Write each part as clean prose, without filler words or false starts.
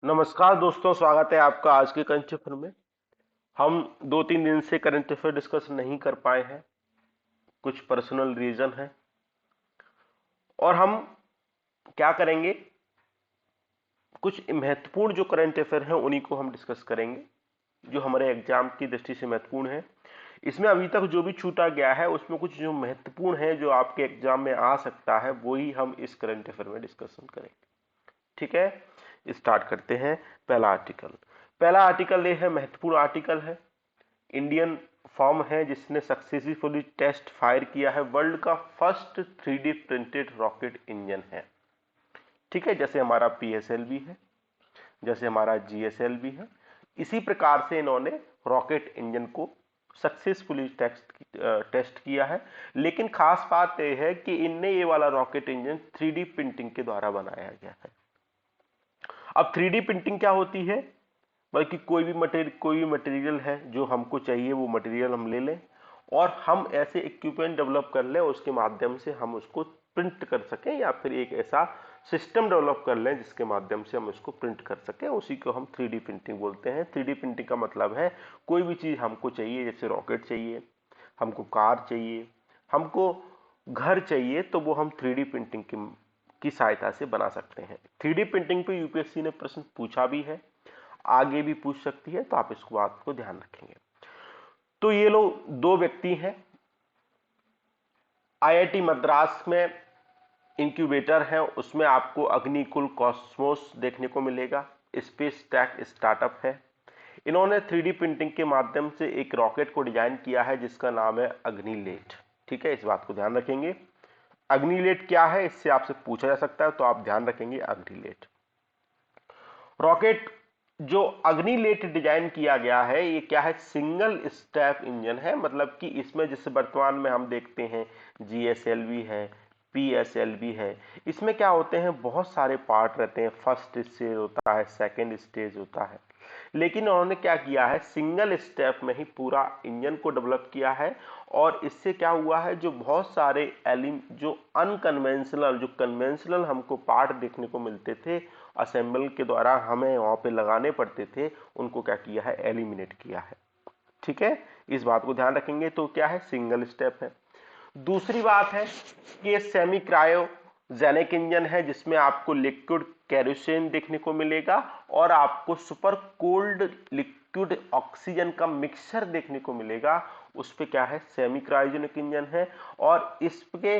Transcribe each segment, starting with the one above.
नमस्कार दोस्तों, स्वागत है आपका आज के करंट अफेयर में। हम 2-3 दिन से करंट अफेयर डिस्कस नहीं कर पाए हैं, कुछ पर्सनल रीजन है। और हम क्या करेंगे, कुछ महत्वपूर्ण जो करंट अफेयर हैं उन्हीं को हम डिस्कस करेंगे, जो हमारे एग्जाम की दृष्टि से महत्वपूर्ण है। इसमें अभी तक जो भी छूटा गया है उसमें कुछ जो महत्वपूर्ण है, जो आपके एग्जाम में आ सकता है, वही हम इस करंट अफेयर में डिस्कशन करेंगे। ठीक है, स्टार्ट करते हैं। पहला आर्टिकल ये है, महत्वपूर्ण आर्टिकल है। इंडियन फर्म है जिसने सक्सेसफुली टेस्ट फायर किया है, वर्ल्ड का first 3D printed rocket engine है। ठीक है, जैसे हमारा पीएसएलवी है, जैसे हमारा जीएसएलवी है, इसी प्रकार से इन्होंने रॉकेट इंजन को सक्सेसफुली टेस्ट किया है। लेकिन खास बात यह है कि इनने ये वाला रॉकेट इंजन 3D प्रिंटिंग के द्वारा बनाया गया है। अब 3D प्रिंटिंग क्या होती है? बल्कि कोई भी मटेरियल है जो हमको चाहिए, वो मटेरियल हम ले लें और हम ऐसे इक्विपमेंट डेवलप कर लें, उसके माध्यम से हम उसको प्रिंट कर सकें, या फिर एक ऐसा सिस्टम डेवलप कर लें जिसके माध्यम से हम उसको प्रिंट कर सकें। उसी को हम 3D प्रिंटिंग बोलते हैं। 3D प्रिंटिंग का मतलब है कोई भी चीज़ हमको चाहिए, जैसे रॉकेट चाहिए, हमको कार चाहिए, हमको घर चाहिए, तो वो हम 3D प्रिंटिंग की सहायता से बना सकते हैं। 3D प्रिंटिंग पे यूपीएससी ने प्रश्न पूछा भी है, आगे भी पूछ सकती है, तो आप इसको बात को ध्यान रखेंगे। तो ये लोग दो व्यक्ति हैं, आईआईटी मद्रास में इंक्यूबेटर है, उसमें आपको अग्निकुल कॉस्मोस देखने को मिलेगा, स्पेस टेक स्टार्टअप है। इन्होंने 3D प्रिंटिंग के माध्यम से एक रॉकेट को डिजाइन किया है जिसका नाम है अग्निलेट। ठीक है, इस बात को ध्यान रखेंगे। अग्निलेट क्या है, इससे आपसे पूछा जा सकता है, तो आप ध्यान रखेंगे अग्निलेट। रॉकेट जो अग्निलेट डिजाइन किया गया है, ये क्या है, सिंगल स्टेप इंजन है। मतलब कि इसमें जैसे वर्तमान में हम देखते हैं जीएसएलवी है, पीएसएलवी है, इसमें क्या होते हैं, बहुत सारे पार्ट रहते हैं। फर्स्ट स्टेज होता है, सेकंड स्टेज होता है, लेकिन उन्होंने क्या किया है, सिंगल स्टेप में ही पूरा इंजन को डेवलप किया है। और इससे क्या हुआ है, जो बहुत सारे जो अनकन्वेंशनल, जो कन्वेंशनल हमको पार्ट देखने को मिलते थे, असेंबल के द्वारा हमें वहां पे लगाने पड़ते थे, उनको क्या किया है, एलिमिनेट किया है। ठीक है, इस बात को ध्यान रखेंगे। तो क्या है, सिंगल स्टेप है। दूसरी बात है कि ये सेमी क्रायोजेनिक इंजन है, जिसमें आपको लिक्विड कैरोसिन देखने को मिलेगा और आपको सुपर कोल्ड लिक्विड ऑक्सीजन का मिक्सचर देखने को मिलेगा। उस पे क्या है, सेमी क्रायोजेनिक इंजन है। और इसके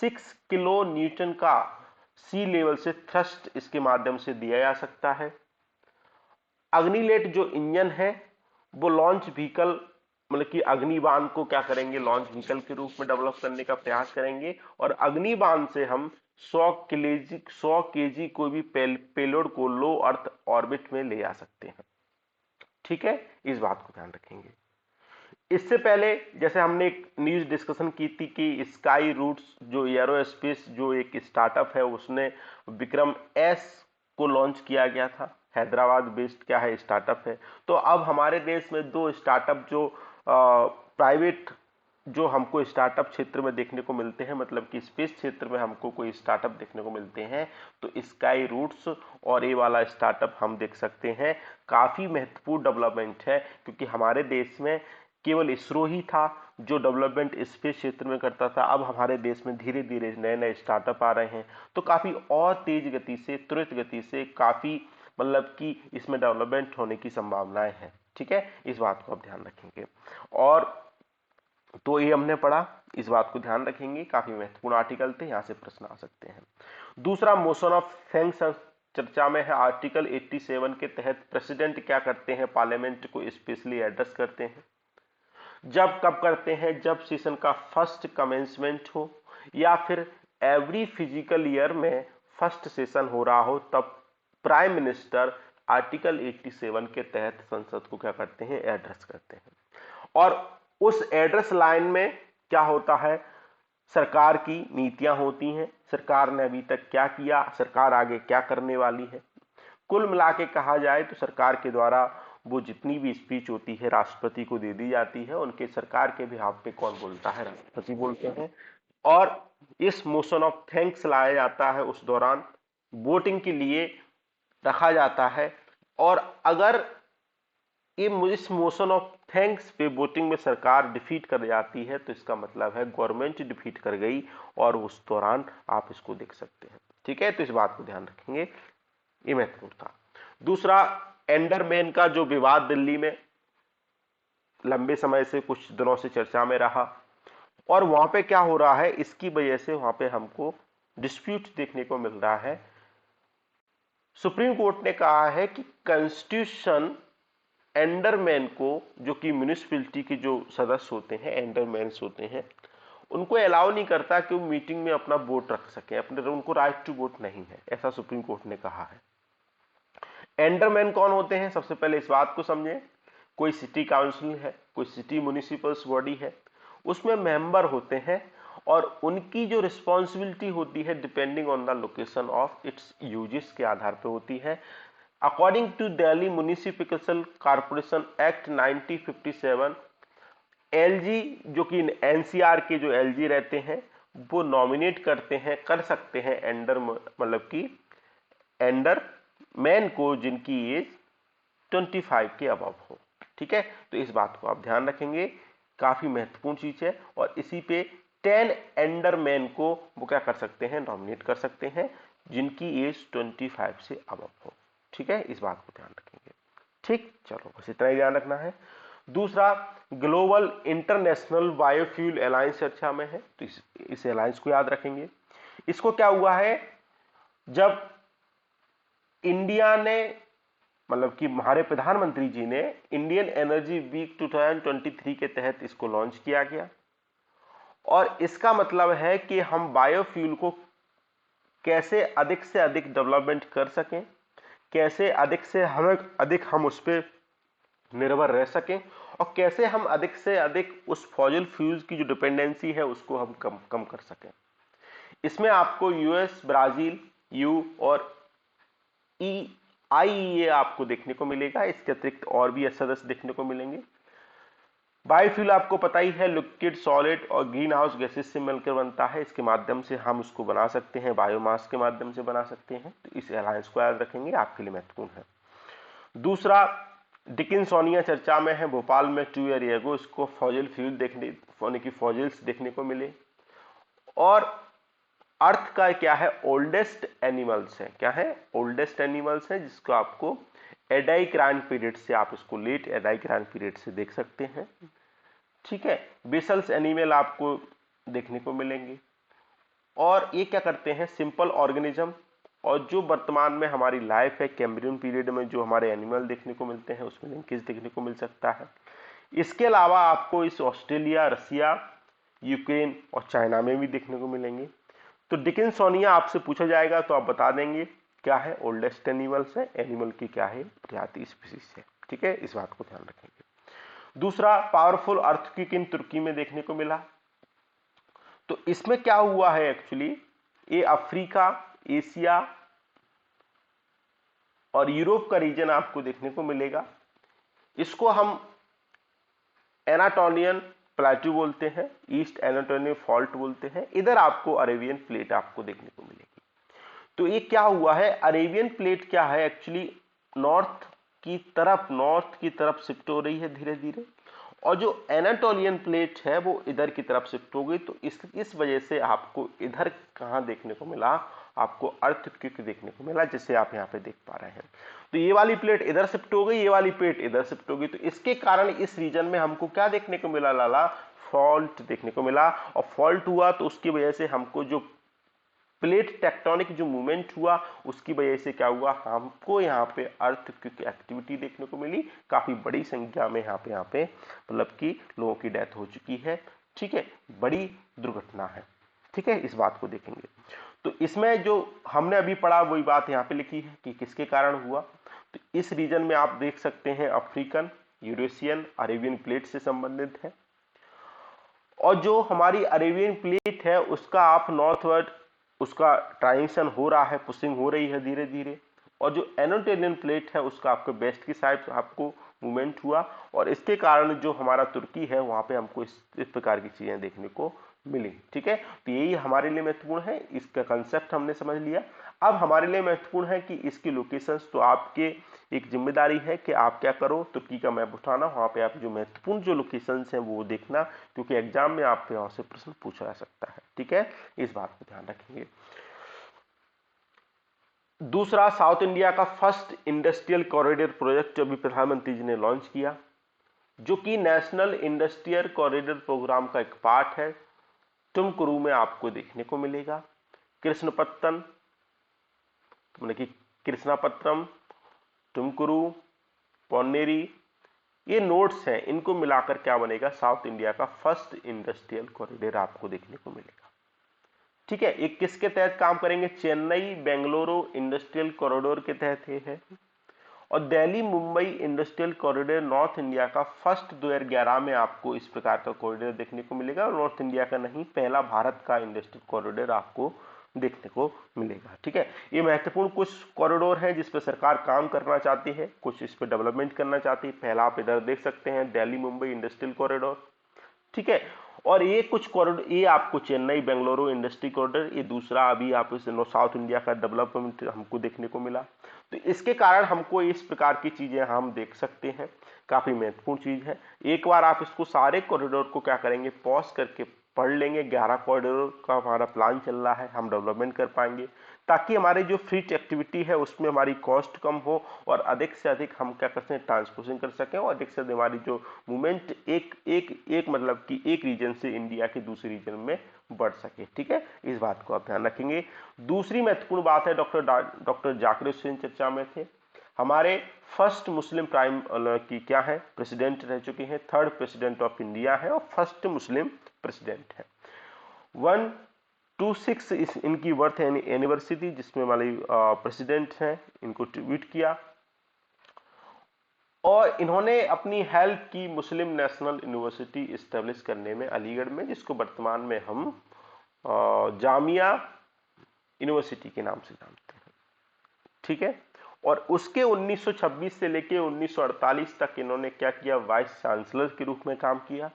6 किलो न्यूटन का सी लेवल से थ्रस्ट इसके माध्यम से दिया जा सकता है। अग्निलेट जो इंजन है वो लॉन्च व्हीकल, मतलब कि अग्निबाण को क्या करेंगे, लॉन्च व्हीकल के रूप में डेवलप करने का प्रयास करेंगे। और अग्निबाण से हम 100 केजी कोई भी पेलोड को लो अर्थ ऑर्बिट में ले जा सकते हैं। ठीक है, इस बात को ध्यान रखेंगे। इससे पहले जैसे हमने एक न्यूज डिस्कशन की थी कि स्काई रूट्स जो एरोस्पेस जो एक स्टार्टअप है, उसने विक्रम एस को लॉन्च किया गया था। हैदराबाद बेस्ड क्या है, स्टार्टअप है। तो अब हमारे देश में दो स्टार्टअप जो प्राइवेट, जो हमको स्टार्टअप क्षेत्र में देखने को मिलते हैं, मतलब कि स्पेस क्षेत्र में हमको कोई स्टार्टअप देखने को मिलते हैं, तो स्काई रूट्स और ये वाला स्टार्टअप हम देख सकते हैं। काफी महत्वपूर्ण डेवलपमेंट है, क्योंकि हमारे देश में केवल इसरो ही था जो डेवलपमेंट स्पेस क्षेत्र में करता था। अब हमारे देश में धीरे धीरे नए नए स्टार्टअप आ रहे हैं, तो काफी और तेज गति से, त्वरित गति से काफी, मतलब कि इसमें डेवलपमेंट होने की संभावनाएं हैं। ठीक है, इस बात को आप ध्यान रखेंगे। और तो ये हमने पढ़ा, इस बात को ध्यान रखेंगे। काफी महत्वपूर्ण आर्टिकल थे, यहां से प्रश्न आ सकते हैं। दूसरा, मोशन ऑफ थैंक्स चर्चा में है। आर्टिकल 87 के तहत प्रेसिडेंट क्या करते हैं, पार्लियामेंट को स्पेशली एड्रेस करते हैं। जब कब करते हैं, जब सेशन का फर्स्ट कमेंसमेंट हो, या फिर एवरी फिजिकल ईयर में फर्स्ट सेशन हो रहा हो, तब प्राइम मिनिस्टर आर्टिकल 87 के तहत संसद को क्या करते हैं, एड्रेस करते हैं। और उस एड्रेस लाइन में क्या होता है, सरकार की नीतियां होती हैं, सरकार ने अभी तक क्या किया, सरकार आगे क्या करने वाली है। कुल मिला के कहा जाए तो सरकार के द्वारा वो जितनी भी स्पीच होती है राष्ट्रपति को दे दी जाती है। उनके सरकार के बिहाफ पे कौन बोलता है, राष्ट्रपति बोलते हैं। और इस मोशन ऑफ थैंक्स लाया जाता है उस दौरान वोटिंग के लिए, रखा जाता है, और अगर इस मोशन ऑफ थैंक्स पे वोटिंग में सरकार डिफीट कर जाती है तो इसका मतलब है गवर्नमेंट डिफीट कर गई, और उस दौरान आप इसको देख सकते हैं। ठीक है, तो इस बात को ध्यान रखेंगे, ये महत्वपूर्ण था। दूसरा, एंडरमैन का जो विवाद दिल्ली में लंबे समय से, कुछ दिनों से चर्चा में रहा, और वहां पे क्या हो रहा है, इसकी वजह से वहां पे हमको डिस्प्यूट देखने को मिल रहा है। सुप्रीम कोर्ट ने कहा है कि कॉन्स्टिट्यूशन एंडरमैन को, जो कि म्यूनिसिपैलिटी के जो सदस्य होते हैं, एंडरमैन्स होते हैं, उनको अलाउ नहीं करता कि वो मीटिंग में अपना वोट रख सके, अपने, उनको राइट टू वोट नहीं है, ऐसा सुप्रीम कोर्ट ने कहा है। एंडरमैन कौन होते हैं, सबसे पहले इस बात को समझें। कोई सिटी काउंसिल है, कोई सिटी म्यूनिसिपल्स बॉडी है, उसमें मेंबर होते हैं, और उनकी जो रिस्पॉन्सिबिलिटी होती है depending on the location of its uses के आधार पर होती है। According to Delhi Municipal Corporation Act 1957, LG, जो कि एनसीआर के जो एलजी रहते हैं, वो नॉमिनेट करते हैं, कर सकते हैं एंडर, मतलब कि एंडर मैन को जिनकी एज 25 के अबव हो। ठीक है, तो इस बात को आप ध्यान रखेंगे, काफी महत्वपूर्ण चीज है। और इसी पे 10 एंडर मैन को वो क्या कर सकते हैं, नॉमिनेट कर सकते हैं, जिनकी एज 25 से अबव हो। ठीक है, इस बात को ध्यान रखेंगे। ठीक, चलो बस इतना ही ध्यान रखना है। दूसरा, ग्लोबल इंटरनेशनल बायोफ्यूल अलायंस चर्चा में है, तो इस अलायंस को याद रखेंगे। इसको क्या हुआ है, जब इंडिया ने, मतलब कि हमारे प्रधानमंत्री जी ने इंडियन एनर्जी वीक 2023 के तहत इसको लॉन्च किया गया, और इसका मतलब है कि हम बायोफ्यूल को कैसे अधिक से अधिक डेवलपमेंट कर सकें, कैसे अधिक से अधिक हम उस पर निर्भर रह सकें, और कैसे हम अधिक से अधिक उस फॉसिल फ्यूल्स की जो डिपेंडेंसी है उसको हम कम कर सकें। इसमें आपको यूएस, ब्राजील, यू और आईईए आपको देखने को मिलेगा। इसके अतिरिक्त और भी सदस्य देखने को मिलेंगे। बायोफ्यूल आपको पता ही है, लिक्विड, सॉलिड और ग्रीन हाउस गैसेस से मिलकर बनता है। इसके माध्यम से हम उसको बना सकते हैं, बायोमास के माध्यम से बना सकते हैं। तो इस अलायंस को याद रखेंगे, आपके लिए महत्वपूर्ण है। दूसरा, डिकिंसोनिया चर्चा में है, भोपाल में 2 ईयर एगो इसको फॉसिल फ्यूल देखने की फॉसिल्स देखने को मिले। और अर्थ का क्या है, ओल्डेस्ट एनिमल्स है, क्या है, ओल्डेस्ट एनिमल्स है, जिसको आपको एडाइक्राइन पीरियड से, आप इसको लेट एडाइक्राइन पीरियड से देख सकते हैं। ठीक है, बेसल्स एनिमल आपको देखने को मिलेंगे। और ये क्या करते हैं, सिंपल ऑर्गेनिज्म, और जो वर्तमान में हमारी लाइफ है, कैम्ब्रियन पीरियड में जो हमारे एनिमल देखने को मिलते हैं उसमें लिंकेज देखने को मिल सकता है। इसके अलावा आपको इस ऑस्ट्रेलिया, रसिया, यूक्रेन और चाइना में भी देखने को मिलेंगे। तो डिकिंसोनिया आपसे पूछा जाएगा तो आप बता देंगे क्या है, ओल्डेस्ट एनिमल्स है, एनिमल की क्या है, प्रजाति, स्पीसीज है। ठीक है, इस बात को ध्यान रखेंगे। दूसरा, पावरफुल अर्थक्वेक इन तुर्की में देखने को मिला। तो इसमें क्या हुआ है, एक्चुअली ये अफ्रीका, एशिया और यूरोप का रीजन आपको देखने को मिलेगा। इसको हम एनाटोलियन प्लेटू बोलते हैं, ईस्ट एनाटोलियन फॉल्ट बोलते हैं। इधर आपको अरेबियन प्लेट आपको देखने को मिलेगी। तो ये क्या हुआ है, अरेबियन प्लेट क्या है, एक्चुअली नॉर्थ की तरफ शिफ्ट हो रही है धीरे धीरे, और जो एनाटोलियन प्लेट है वो इधर की तरफ शिफ्ट हो गई। तो इस वजह से आपको इधर कहां देखने को मिला, आपको अर्थक्वेक देखने को मिला, जिसे आप यहाँ पे देख पा रहे हैं। तो ये वाली प्लेट इधर शिफ्ट हो गई, ये वाली प्लेट इधर शिफ्ट हो गई। तो इसके कारण इस रीजन में हमको क्या देखने को मिला, लाला, फॉल्ट देखने को मिला। और फॉल्ट हुआ तो उसकी वजह से हमको जो प्लेट टेक्टोनिक जो मूवमेंट हुआ उसकी वजह से क्या हुआ, हमको यहाँ पे अर्थक्वेक एक्टिविटी देखने को मिली। काफी बड़ी संख्या में यहाँ पे मतलब कि लोगों की डेथ हो चुकी है। ठीक है, बड़ी दुर्घटना है। ठीक है, इस बात को देखेंगे। तो इसमें जो हमने अभी पढ़ा वही बात यहाँ पे लिखी है कि किसके कारण हुआ। तो इस रीजन में आप देख सकते हैं अफ्रीकन, यूरेशियन, अरेबियन प्लेट से संबंधित है। और जो हमारी अरेबियन प्लेट है उसका आप नॉर्थवर्ड उसका ट्रांजिशन हो रहा है, पुशिंग हो रही है धीरे धीरे। और जो एनाटोलियन प्लेट है उसका आपको वेस्ट की साइड आपको मूवमेंट हुआ, और इसके कारण जो हमारा तुर्की है वहां पे हमको इस प्रकार की चीजें देखने को मिली। ठीक है, तो यही हमारे लिए महत्वपूर्ण है, इसका कंसेप्ट हमने समझ लिया। अब हमारे लिए महत्वपूर्ण है कि इसकी लोकेशंस, तो आपके एक जिम्मेदारी है कि आप क्या करो, तुर्की का मैप उठाना, वहां पे आप जो महत्वपूर्ण जो लोकेशंस हैं वो देखना, क्योंकि एग्जाम में आपके वहां से प्रश्न पूछा जा सकता है। ठीक है, इस बात को ध्यान रखेंगे। दूसरा, साउथ इंडिया का फर्स्ट इंडस्ट्रियल कॉरिडोर प्रोजेक्ट अभी प्रधानमंत्री जी ने लॉन्च किया, जो कि नेशनल इंडस्ट्रियल कॉरिडोर प्रोग्राम का एक पार्ट है। तुमकुरू में आपको देखने को मिलेगा। कृष्णपत्तन, मतलब कि कृष्णापत्रम, तुमकुरू, पोन्नेरी, ये नोड्स हैं, इनको मिलाकर क्या बनेगा, साउथ इंडिया का फर्स्ट इंडस्ट्रियल कॉरिडोर आपको देखने को मिलेगा। ठीक है, ये किसके तहत काम करेंगे, चेन्नई बेंगलुरु इंडस्ट्रियल कॉरिडोर के तहत ये है। और Delhi Mumbai industrial corridor north India का फर्स्ट 2011 में आपको इस प्रकार का कॉरिडोर देखने को मिलेगा। और नॉर्थ इंडिया का नहीं, पहला भारत का इंडस्ट्रियल कॉरिडोर आपको देखने को मिलेगा। ठीक है, ये महत्वपूर्ण कुछ कॉरिडोर हैं जिस पर सरकार काम करना चाहती है, कुछ इस पर डेवलपमेंट करना चाहती है। पहला आप इधर देख सकते हैं, दिल्ली मुंबई इंडस्ट्रियल कॉरिडोर। ठीक है, और ये कुछ कॉरिडोर, ये आपको चेन्नई बेंगलुरु इंडस्ट्री कॉरिडोर, ये दूसरा अभी आप इस साउथ इंडिया का डेवलपमेंट हमको देखने को मिला। तो इसके कारण हमको इस प्रकार की चीजें हम देख सकते हैं, काफी महत्वपूर्ण चीज है। एक बार आप इसको सारे कॉरिडोर को क्या करेंगे, पॉज करके पढ़ लेंगे। 11 कॉरिडोर का हमारा प्लान चल रहा है, हम डेवलपमेंट कर पाएंगे, ताकि हमारी जो फ्री एक्टिविटी है उसमें हमारी कॉस्ट कम हो और अधिक से अधिक हम क्या कर सकें, ट्रांसपोर्टेशन कर सकें, और अधिक से अधिक हमारी जो मूवमेंट एक मतलब कि एक रीजन से इंडिया के दूसरे रीजन में बढ़ सके। ठीक है, इस बात को आप ध्यान रखेंगे। दूसरी महत्वपूर्ण बात है, डॉक्टर जाकिर हुसैन चर्चा में थे, हमारे फर्स्ट मुस्लिम प्राइम की क्या है, प्रेसिडेंट रह चुके हैं, थर्ड प्रेसिडेंट ऑफ इंडिया है और फर्स्ट मुस्लिम प्रेसिडेंट है। 126 इनकी बर्थ एनिवर्सरी, जिसमें हमारे प्रेसिडेंट हैं, इनको ट्वीट किया। और इन्होंने अपनी हेल्प की मुस्लिम नेशनल यूनिवर्सिटी इस्टेब्लिश करने में अलीगढ़ में, जिसको वर्तमान में हम जामिया यूनिवर्सिटी के नाम से जानते हैं। ठीक है, और उसके 1926 से लेके 1948 तक इन्होंने क्या किया, वाइस चांसलर के रूप में काम किया।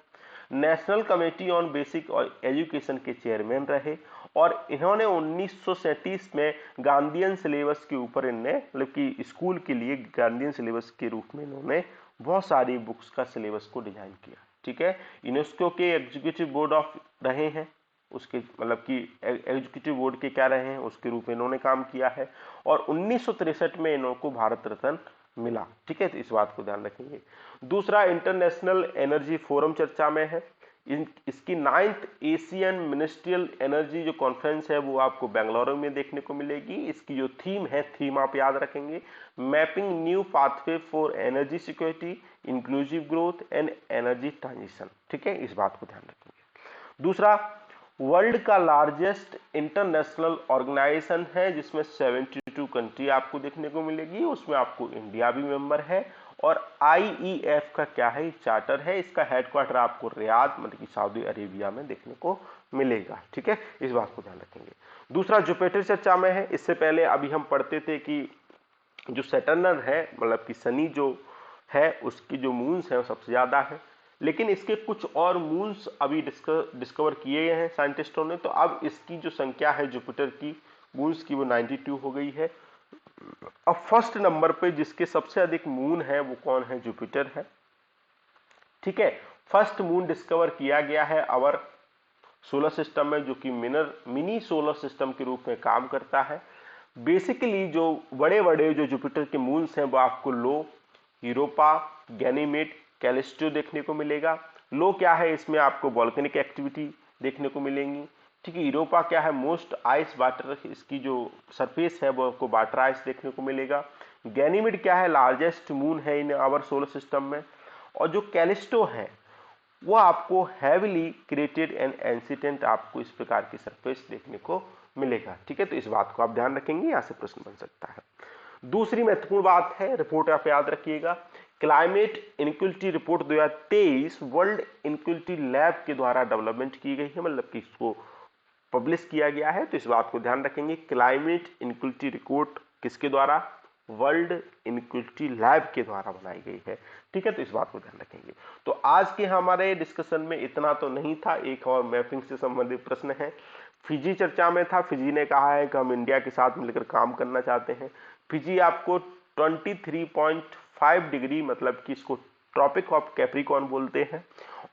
National committee on basic education के चेयरमैन रहे। और इन्होंने 1937 में गांधीयन सिलेबस के ऊपर इन्हें, मतलब कि स्कूल के लिए गांधीयन सिलेबस के रूप में इन्होंने बहुत सारी बुक्स का सिलेबस को डिजाइन किया। ठीक है, यूनेस्को के एग्जीक्यूटिव बोर्ड ऑफ रहे हैं, उसके मतलब कि एग्जीक्यूटिव बोर्ड के क्या रहे हैं, उसके रूप में इन्होंने काम किया है। और 1963 में इनको भारत रत्न मिला। ठीक है, तो इस बात को ध्यान रखेंगे। दूसरा, इंटरनेशनल एनर्जी फोरम चर्चा में है। इसकी 9th एशियन मिनिस्ट्रियल एनर्जी जो कॉन्फ्रेंस है वो आपको बेंगलुरु में देखने को मिलेगी। इसकी जो थीम है, थीम आप याद रखेंगे, mapping new pathway for energy security, inclusive growth and energy transition. ठीक है, इस बात को ध्यान रखेंगे। दूसरा, वर्ल्ड का लार्जेस्ट इंटरनेशनल ऑर्गेनाइजेशन है, जिसमें 72 कंट्री आपको देखने को मिलेगी, उसमें आपको इंडिया भी मेंबर है। और IEF का क्या है, चार्टर है, इसका हेडक्वार्टर आपको रियाद, मतलब कि सऊदी अरेबिया में देखने को मिलेगा। ठीक है, इस बात को ध्यान रखेंगे। दूसरा, जुपिटर चर्चा में है। इससे पहले अभी हम पढ़ते थे कि जो सैटर्न है, मतलब कि शनि जो है, उसकी जो मून्स है वो सबसे ज्यादा है, लेकिन इसके कुछ और मून्स अभी डिस्कवर किए गए हैं साइंटिस्टों ने। तो अब इसकी जो संख्या है जुपिटर की मून्स की, वो 92 हो गई है। अब फर्स्ट नंबर पे जिसके सबसे अधिक मून है वो कौन है, जुपिटर है। ठीक है, फर्स्ट मून डिस्कवर किया गया है आवर सोलर सिस्टम में, जो कि मिनी सोलर सिस्टम के रूप में काम करता है। बेसिकली जो बड़े बड़े जो जुपिटर के मून्स हैं वो आपको लो, यूरोपा, गैनीमेड, कैलिस्टो देखने को मिलेगा। लो क्या है, इसमें आपको वॉल्केनिक एक्टिविटी देखने को मिलेंगी। ठीक है, यूरोपा क्या है, मोस्ट आइस वाटर, इसकी जो सरफेस है वो आपको वाटर आइस देखने को मिलेगा। गैनीमेड क्या है, लार्जेस्ट मून है इन आवर सोलर सिस्टम में। और जो कैलिस्टो है वो आपको हैविली क्रिएटेड एंड एंसिडेंट, आपको इस प्रकार की सरफेस देखने को मिलेगा। ठीक है, तो इस बात को आप ध्यान रखेंगे, यहां से प्रश्न बन सकता है। दूसरी महत्वपूर्ण बात है, रिपोर्ट आप याद रखिएगा, climate inequality report 2023 world inequality lab के द्वारा डेवलपमेंट की गई है, मतलब कि इसको पब्लिश किया गया है। तो इस बात को ध्यान रखेंगे, क्लाइमेट इनक्वलिटी रिपोर्ट किसके द्वारा, वर्ल्ड इनइक्वालिटी लैब के द्वारा बनाई गई है। ठीक है, तो इस बात को ध्यान रखेंगे। तो आज के हमारे डिस्कशन में इतना तो नहीं था, एक और मैपिंग से संबंधित प्रश्न है। फिजी चर्चा में था, फिजी ने कहा है कि हम इंडिया के साथ मिलकर काम करना चाहते हैं। फिजी आपको 23.5 डिग्री मतलब कि इसको ट्रॉपिक ऑफ कैप्रिकॉर्न बोलते हैं,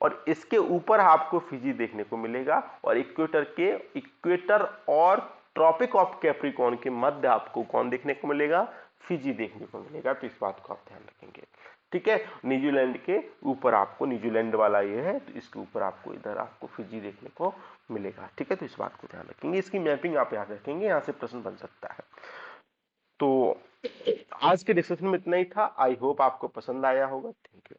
और इसके ऊपर आपको फिजी देखने को मिलेगा, और इक्वेटर और ट्रॉपिक ऑफ कैप्रिकॉर्न के मध्य आपको कौन देखने को मिलेगा, फिजी देखने को मिलेगा। तो इस बात को आप ध्यान रखेंगे। ठीक है, न्यूजीलैंड के ऊपर आपको, न्यूजीलैंड वाला ये है तो इसके ऊपर आपको इधर आपको फिजी देखने को मिलेगा। ठीक है, तो इस बात को ध्यान रखेंगे, इसकी मैपिंग आप याद रखेंगे, यहां से प्रश्न बन सकता है। तो आज के डिस्कशन में इतना ही था। आई होप आपको पसंद आया होगा। Thank you.